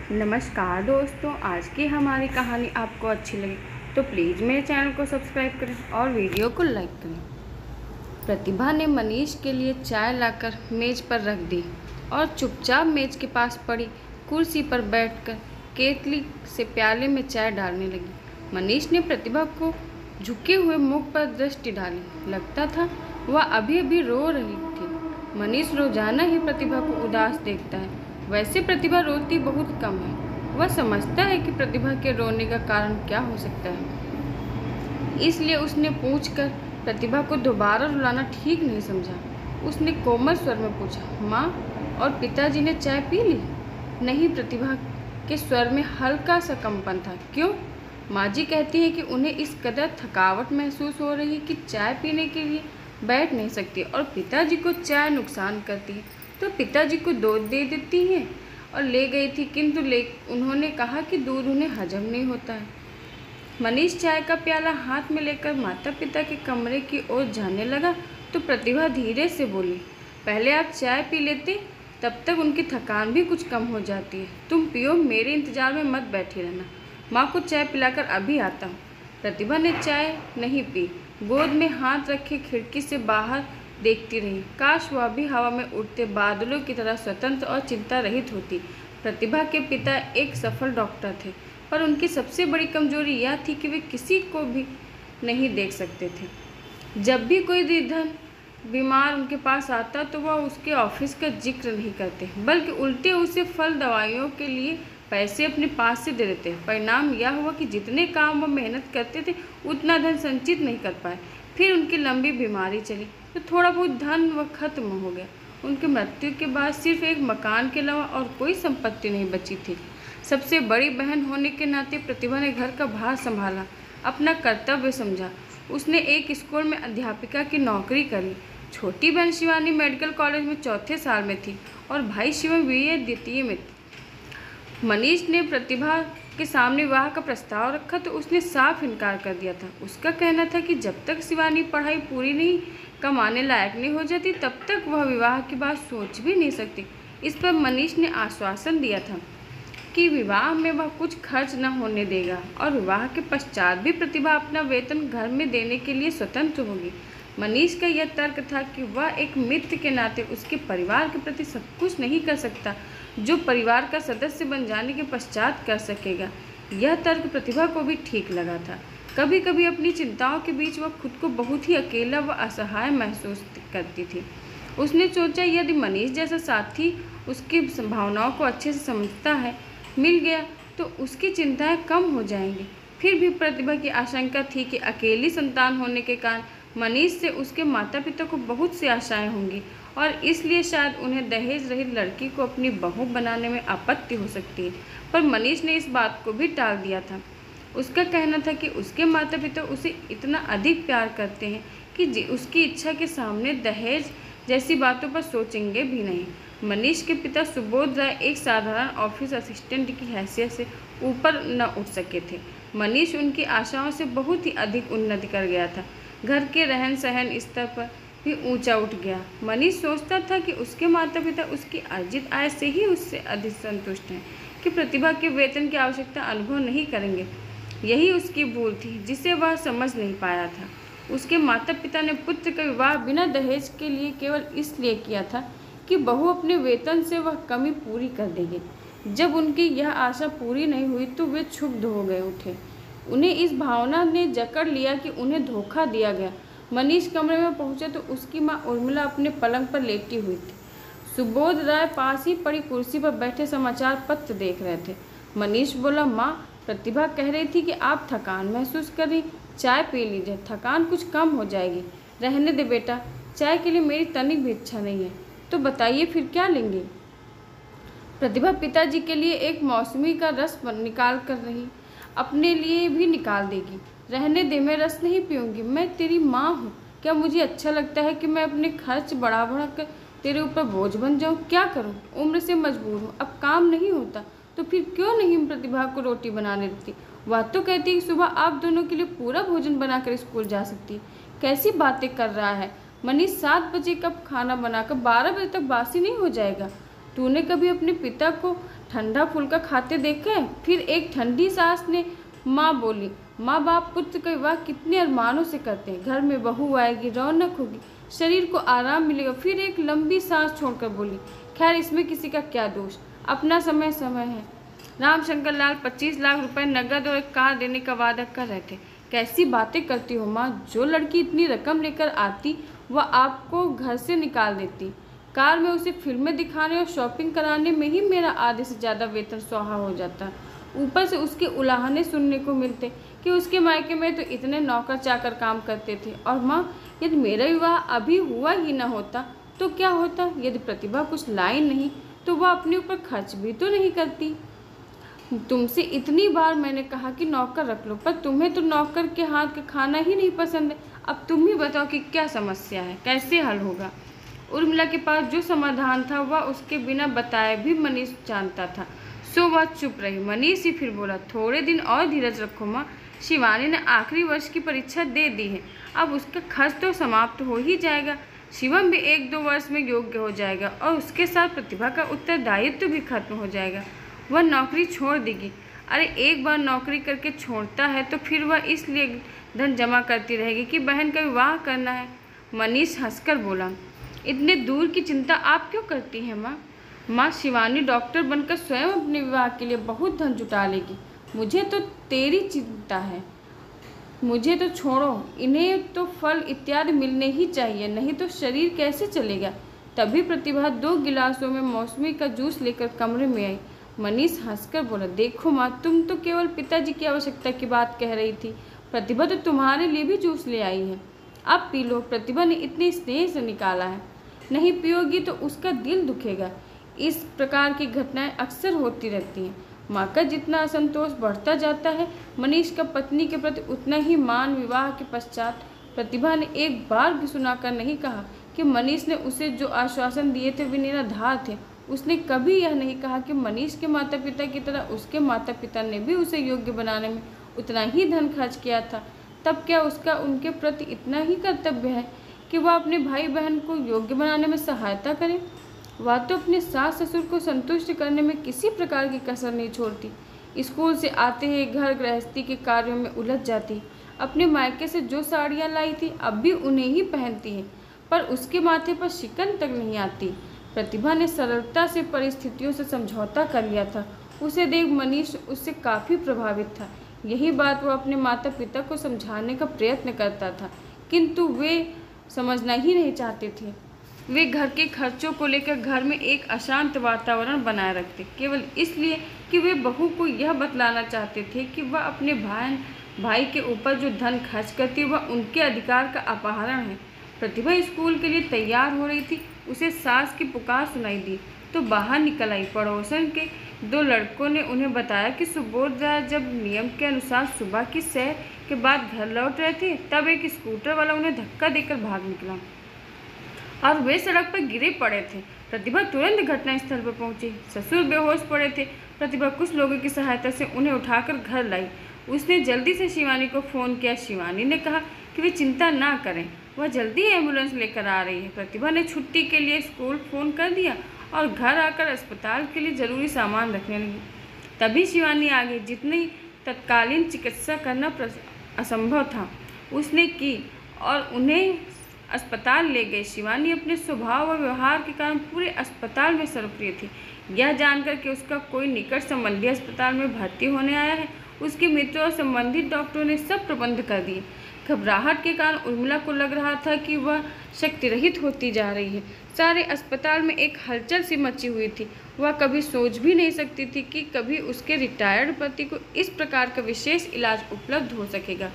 नमस्कार दोस्तों, आज की हमारी कहानी आपको अच्छी लगी तो प्लीज़ मेरे चैनल को सब्सक्राइब करें और वीडियो को लाइक करें। प्रतिभा ने मनीष के लिए चाय लाकर मेज़ पर रख दी और चुपचाप मेज़ के पास पड़ी कुर्सी पर बैठकर केतली से प्याले में चाय डालने लगी। मनीष ने प्रतिभा को झुके हुए मुख पर दृष्टि डाली। लगता था वह अभी अभी रो रही थी। मनीष रोजाना ही प्रतिभा को उदास देखता है। वैसे प्रतिभा रोती बहुत कम है। वह समझता है कि प्रतिभा के रोने का कारण क्या हो सकता है, इसलिए उसने पूछकर प्रतिभा को दोबारा रुलाना ठीक नहीं समझा। उसने कोमल स्वर में पूछा, माँ और पिताजी ने चाय पी ली? नहीं, प्रतिभा के स्वर में हल्का सा कंपन था। क्यों? माँ जी कहती हैं कि उन्हें इस कदर थकावट महसूस हो रही है कि चाय पीने के लिए बैठ नहीं सकती, और पिताजी को चाय नुकसान करती है तो पिताजी को दूध दे देती हैं और ले गई थी, किंतु उन्होंने कहा कि दूध उन्हें हजम नहीं होता है। मनीष चाय का प्याला हाथ में लेकर माता पिता के कमरे की ओर जाने लगा तो प्रतिभा धीरे से बोली, पहले आप चाय पी लेते, तब तक उनकी थकान भी कुछ कम हो जाती है। तुम पियो, मेरे इंतजार में मत बैठे रहना। माँ को चाय पिलाकर अभी आता हूँ। प्रतिभा ने चाय नहीं पी, गोद में हाथ रखे खिड़की से बाहर देखती रही। काश वह भी हवा में उड़ते बादलों की तरह स्वतंत्र और चिंता रहित होती। प्रतिभा के पिता एक सफल डॉक्टर थे, पर उनकी सबसे बड़ी कमजोरी यह थी कि वे किसी को भी नहीं देख सकते थे। जब भी कोई निर्धन बीमार उनके पास आता तो वह उसके ऑफिस का जिक्र नहीं करते, बल्कि उल्टे उसे फल दवाइयों के लिए पैसे अपने पास से दे देते। परिणाम यह हुआ कि जितने काम वह मेहनत करते थे उतना धन संचित नहीं कर पाए। फिर उनकी लंबी बीमारी चली तो थोड़ा बहुत धन वह खत्म हो गया। उनकी मृत्यु के बाद सिर्फ एक मकान के अलावा और कोई संपत्ति नहीं बची थी। सबसे बड़ी बहन होने के नाते प्रतिभा ने घर का भार संभाला, अपना कर्तव्य समझा। उसने एक स्कूल में अध्यापिका की नौकरी करी। छोटी बहन शिवानी मेडिकल कॉलेज में चौथे साल में थी और भाई शिवम बीए द्वितीय में थी। मनीष ने प्रतिभा के सामने विवाह का प्रस्ताव रखा तो उसने साफ इनकार कर दिया था। उसका कहना था कि जब तक शिवानी पढ़ाई पूरी नहीं कमाने लायक नहीं हो जाती तब तक वह विवाह की बात सोच भी नहीं सकती। इस पर मनीष ने आश्वासन दिया था कि विवाह में वह कुछ खर्च न होने देगा और विवाह के पश्चात भी प्रतिभा अपना वेतन घर में देने के लिए स्वतंत्र होगी। मनीष का यह तर्क था कि वह एक मित्र के नाते उसके परिवार के प्रति सब कुछ नहीं कर सकता जो परिवार का सदस्य बन जाने के पश्चात कर सकेगा। यह तर्क प्रतिभा को भी ठीक लगा था। कभी कभी अपनी चिंताओं के बीच वह खुद को बहुत ही अकेला व असहाय महसूस करती थी। उसने सोचा, यदि मनीष जैसा साथी उसकी भावनाओं को अच्छे से समझता है मिल गया तो उसकी चिंताएं कम हो जाएंगी। फिर भी प्रतिभा की आशंका थी कि अकेली संतान होने के कारण मनीष से उसके माता पिता को बहुत सी आशाएं होंगी और इसलिए शायद उन्हें दहेज रहित लड़की को अपनी बहू बनाने में आपत्ति हो सकती है। पर मनीष ने इस बात को भी टाल दिया था। उसका कहना था कि उसके माता पिता उसे इतना अधिक प्यार करते हैं कि उसकी इच्छा के सामने दहेज जैसी बातों पर सोचेंगे भी नहीं। मनीष के पिता सुबोध राय एक साधारण ऑफिस असिस्टेंट की हैसियत से ऊपर न उठ सके थे। मनीष उनकी आशाओं से बहुत ही अधिक उन्नति कर गया था। घर के रहन सहन स्तर पर भी ऊंचा उठ गया। मनीष सोचता था कि उसके माता पिता उसकी अर्जित आय से ही उससे अधिक संतुष्ट हैं, कि प्रतिभा के वेतन की आवश्यकता अनुभव नहीं करेंगे। यही उसकी भूल थी जिसे वह समझ नहीं पाया था। उसके माता पिता ने पुत्र का विवाह बिना दहेज के लिए केवल इसलिए किया था कि बहू अपने वेतन से वह कमी पूरी कर देगी। जब उनकी यह आशा पूरी नहीं हुई तो वे क्षुब्ध हो गए उठे। उन्हें इस भावना ने जकड़ लिया कि उन्हें धोखा दिया गया। मनीष कमरे में पहुंचा तो उसकी माँ उर्मिला अपने पलंग पर लेटी हुई थी। सुबोध राय पास ही पड़ी कुर्सी पर बैठे समाचार पत्र देख रहे थे। मनीष बोला, माँ, प्रतिभा कह रही थी कि आप थकान महसूस कर रही, चाय पी लीजिए, थकान कुछ कम हो जाएगी। रहने दे बेटा, चाय के लिए मेरी तनिक भी इच्छा नहीं है। तो बताइए फिर क्या लेंगे? प्रतिभा पिताजी के लिए एक मौसमी का रस निकाल कर रही, अपने लिए भी निकाल देगी। रहने दे, मैं रस नहीं पीऊँगी। मैं तेरी माँ हूँ। क्या मुझे अच्छा लगता है कि मैं अपने खर्च बढ़ा कर तेरे ऊपर बोझ बन जाऊँ? क्या करूँ? उम्र से मजबूर हूँ, अब काम नहीं होता। तो फिर क्यों नहीं प्रतिभा को रोटी बनाने देती? वह तो कहती है कि सुबह आप दोनों के लिए पूरा भोजन बनाकर स्कूल जा सकती। कैसी बातें कर रहा है? मनीष 7 बजे का खाना बनाकर 12 बजे तक बासी नहीं हो जाएगा? तूने कभी अपने पिता को ठंडा फुल्का खाते देखा है? फिर एक ठंडी सांस ने माँ बोली। माँ बाप पुत्र का विवाह कितने अरमानों से करते हैं। घर में बहू आएगी, रौनक होगी, शरीर को आराम मिलेगा। फिर एक लंबी सांस छोड़कर बोली, खैर इसमें किसी का क्या दोष, अपना समय समय है। रामशंकर लाल 25 लाख रुपए नगद और एक कार देने का वादा कर रहे थे। कैसी बातें करती हो माँ, जो लड़की इतनी रकम लेकर आती वह आपको घर से निकाल देती। कार में उसे फिल्में दिखाने और शॉपिंग कराने में ही मेरा आधे से ज़्यादा वेतन सुहा हो जाता। ऊपर से उसके उलाहने सुनने को मिलते कि उसके मायके में तो इतने नौकर चाकर काम करते थे। और माँ, यदि मेरा विवाह अभी हुआ ही न होता तो क्या होता? यदि प्रतिभा कुछ लाई नहीं तो वह अपने ऊपर खर्च भी तो नहीं करती। तुमसे इतनी बार मैंने कहा कि नौकर रख लो, पर तुम्हें तो नौकर के हाथ का खाना ही नहीं पसंद है। अब तुम ही बताओ कि क्या समस्या है, कैसे हल होगा? उर्मिला के पास जो समाधान था वह उसके बिना बताए भी मनीष जानता था, सो वह चुप रही। मनीष ही फिर बोला, थोड़े दिन और धीरज रखो माँ, शिवानी ने आखिरी वर्ष की परीक्षा दे दी है, अब उसका खर्च तो समाप्त हो ही जाएगा। शिवम भी 1-2 वर्ष में योग्य हो जाएगा और उसके साथ प्रतिभा का उत्तरदायित्व भी खत्म हो जाएगा। वह नौकरी छोड़ देगी। अरे एक बार नौकरी करके छोड़ता है तो फिर वह इसलिए धन जमा करती रहेगी कि बहन का विवाह करना है। मनीष हंसकर बोला, इतने दूर की चिंता आप क्यों करती हैं माँ? माँ, शिवानी डॉक्टर बनकर स्वयं अपने विवाह के लिए बहुत धन जुटा लेगी। मुझे तो तेरी चिंता है। मुझे तो छोड़ो, इन्हें तो फल इत्यादि मिलने ही चाहिए, नहीं तो शरीर कैसे चलेगा। तभी प्रतिभा 2 गिलासों में मौसमी का जूस लेकर कमरे में आई। मनीष हंसकर बोला, देखो माँ, तुम तो केवल पिताजी की आवश्यकता की बात कह रही थी, प्रतिभा तो तुम्हारे लिए भी जूस ले आई है, अब पी लो। प्रतिभा ने इतने स्नेह से निकाला है, नहीं पियोगी तो उसका दिल दुखेगा। इस प्रकार की घटनाएं अक्सर होती रहती हैं। माँ का जितना असंतोष बढ़ता जाता है, मनीष का पत्नी के प्रति उतना ही मान। विवाह के पश्चात प्रतिभा ने एक बार भी सुनाकर नहीं कहा कि मनीष ने उसे जो आश्वासन दिए थे वे निराधार थे। उसने कभी यह नहीं कहा कि मनीष के माता पिता की तरह उसके माता पिता ने भी उसे योग्य बनाने में उतना ही धन खर्च किया था। तब क्या उसका उनके प्रति इतना ही कर्तव्य है कि वह अपने भाई बहन को योग्य बनाने में सहायता करे? वह तो अपने सास ससुर को संतुष्ट करने में किसी प्रकार की कसर नहीं छोड़ती। स्कूल से आते ही घर गृहस्थी के कार्यों में उलझ जाती। अपने मायके से जो साड़ियाँ लाई थी अब भी उन्हें ही पहनती है, पर उसके माथे पर शिकन तक नहीं आती। प्रतिभा ने सरलता से परिस्थितियों से समझौता कर लिया था। उसे देख मनीष उससे काफ़ी प्रभावित था। यही बात वो अपने माता पिता को समझाने का प्रयत्न करता था, किंतु वे समझना ही नहीं चाहते थे। वे घर के खर्चों को लेकर घर में एक अशांत वातावरण बनाए रखते, केवल इसलिए कि वे बहू को यह बतलाना चाहते थे कि वह अपने भाई के ऊपर जो धन खर्च करती है वह उनके अधिकार का अपहरण है। प्रतिभा स्कूल के लिए तैयार हो रही थी, उसे सास की पुकार सुनाई दी तो बाहर निकल आई। पड़ोसन के 2 लड़कों ने उन्हें बताया कि सुबोध राय जब नियम के अनुसार सुबह की सैर के बाद घर लौट रहे थे, तब एक स्कूटर वाला उन्हें धक्का देकर भाग निकला और वे सड़क पर गिरे पड़े थे। प्रतिभा तुरंत घटनास्थल पर पहुंची। ससुर बेहोश पड़े थे। प्रतिभा कुछ लोगों की सहायता से उन्हें उठाकर घर लाई। उसने जल्दी से शिवानी को फ़ोन किया। शिवानी ने कहा कि वे चिंता ना करें, वह जल्दी एम्बुलेंस लेकर आ रही है। प्रतिभा ने छुट्टी के लिए स्कूल फ़ोन कर दिया और घर आकर अस्पताल के लिए ज़रूरी सामान रखने लगी। तभी शिवानी आ गई। जितनी तत्कालीन चिकित्सा करना असंभव था उसने की और उन्हें अस्पताल ले गए। शिवानी अपने स्वभाव और व्यवहार के कारण पूरे अस्पताल में सर्वप्रिय थी। यह जानकर कि उसका कोई निकट संबंधी अस्पताल में भर्ती होने आया है, उसके मित्रों और संबंधित डॉक्टरों ने सब प्रबंध कर दिए। घबराहट के कारण उर्मिला को लग रहा था कि वह शक्ति रहित होती जा रही है। सारे अस्पताल में एक हलचल सी मची हुई थी। वह कभी सोच भी नहीं सकती थी कि कभी उसके रिटायर्ड पति को इस प्रकार का विशेष इलाज उपलब्ध हो सकेगा।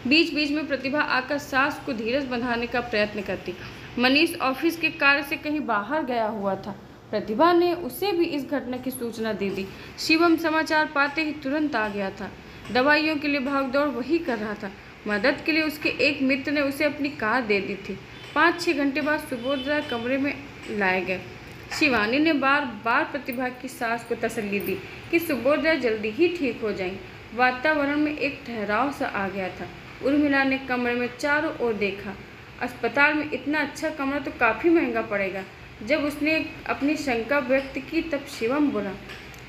बीच बीच में प्रतिभा आकर सास को धीरज बंधाने का प्रयत्न करती। मनीष ऑफिस के कार्य से कहीं बाहर गया हुआ था। प्रतिभा ने उसे भी इस घटना की सूचना दे दी। शिवम समाचार पाते ही तुरंत आ गया था। दवाइयों के लिए भागदौड़ वही कर रहा था। मदद के लिए उसके एक मित्र ने उसे अपनी कार दे दी थी। 5-6 घंटे बाद सुबोध राय कमरे में लाए गए। शिवानी ने बार बार प्रतिभा की सास को तसल्ली दी कि सुबोध राय जल्दी ही ठीक हो जाएंगे। वातावरण में एक ठहराव सा आ गया था। उर्मिला ने कमरे में चारों ओर देखा। अस्पताल में इतना अच्छा कमरा तो काफ़ी महंगा पड़ेगा। जब उसने अपनी शंका व्यक्त की तब शिवम बोला,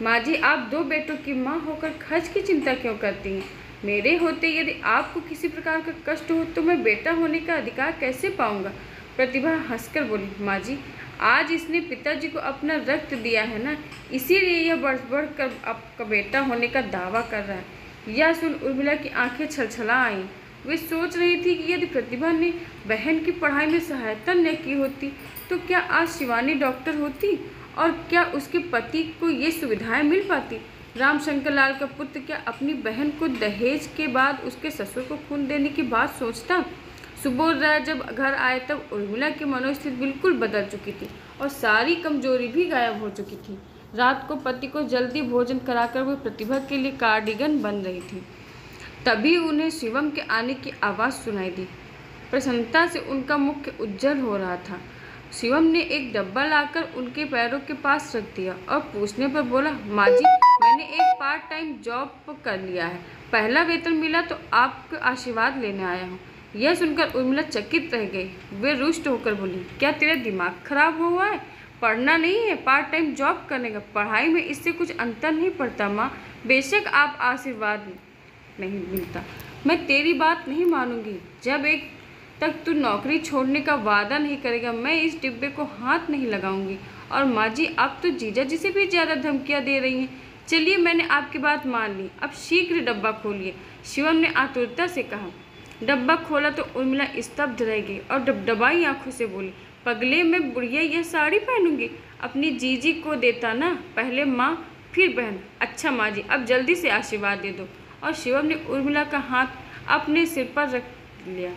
माँ जी, आप 2 बेटों की माँ होकर खर्च की चिंता क्यों करती हैं? मेरे होते यदि आपको किसी प्रकार का कष्ट हो तो मैं बेटा होने का अधिकार कैसे पाऊंगा? प्रतिभा हंसकर बोली, माँ जी, आज इसने पिताजी को अपना रक्त दिया है ना, इसीलिए यह बढ़ बढ़ कर आपका बेटा होने का दावा कर रहा है। यह सुन उर्मिला की आंखें छलछला आईं। वे सोच रही थी कि यदि प्रतिभा ने बहन की पढ़ाई में सहायता न की होती तो क्या आज शिवानी डॉक्टर होती और क्या उसके पति को ये सुविधाएं मिल पाती? रामशंकर लाल का पुत्र क्या अपनी बहन को दहेज के बाद उसके ससुर को खून देने की बात सोचता? सुबोध राय जब घर आए तब उर्मिला की मनोस्थिति बिल्कुल बदल चुकी थी और सारी कमजोरी भी गायब हो चुकी थी। रात को पति को जल्दी भोजन कराकर वह प्रतिभा के लिए कार्डिगन बन रही थी। तभी उन्हें शिवम के आने की आवाज़ सुनाई दी। प्रसन्नता से उनका मुख उज्जवल हो रहा था। शिवम ने एक डब्बा लाकर उनके पैरों के पास रख दिया और पूछने पर बोला, माँ जी, मैंने एक पार्ट टाइम जॉब कर लिया है, पहला वेतन मिला तो आपका आशीर्वाद लेने आया हूँ। यह सुनकर उर्मिला चकित रह गई। वे रुष्ट होकर बोली, क्या तेरा दिमाग खराब हुआ है? पढ़ना नहीं है, पार्ट टाइम जॉब करने का। पढ़ाई में इससे कुछ अंतर नहीं पड़ता माँ, बेशक आप आशीर्वाद नहीं मिलता, मैं तेरी बात नहीं मानूंगी। जब एक तक तू नौकरी छोड़ने का वादा नहीं करेगा मैं इस डिब्बे को हाथ नहीं लगाऊंगी। और माँ जी, आप तो जीजा जी से भी ज़्यादा धमकियाँ दे रही हैं। चलिए, मैंने आपकी बात मान ली, अब शीघ्र डब्बा खोलिए, शिवम ने आतुरता से कहा। डब्बा खोला तो उर्मिला स्तब्ध रह गई और डबडबाई आंखों से बोली, पगले, मैं बुढ़िया यह साड़ी पहनूंगी? अपनी जीजी को देता ना, पहले माँ फिर बहन। अच्छा माँ जी, अब जल्दी से आशीर्वाद दे दो। और शिवम ने उर्मिला का हाथ अपने सिर पर रख लिया।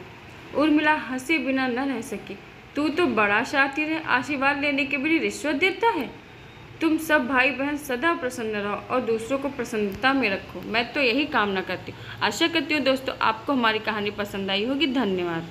उर्मिला हंसे बिना न रह सकी। तू तो बड़ा शातिर है, आशीर्वाद लेने के भी रिश्वत देता है। तुम सब भाई बहन सदा प्रसन्न रहो और दूसरों को प्रसन्नता में रखो, मैं तो यही कामना करती हूँ। आशा करती हूँ दोस्तों आपको हमारी कहानी पसंद आई होगी। धन्यवाद।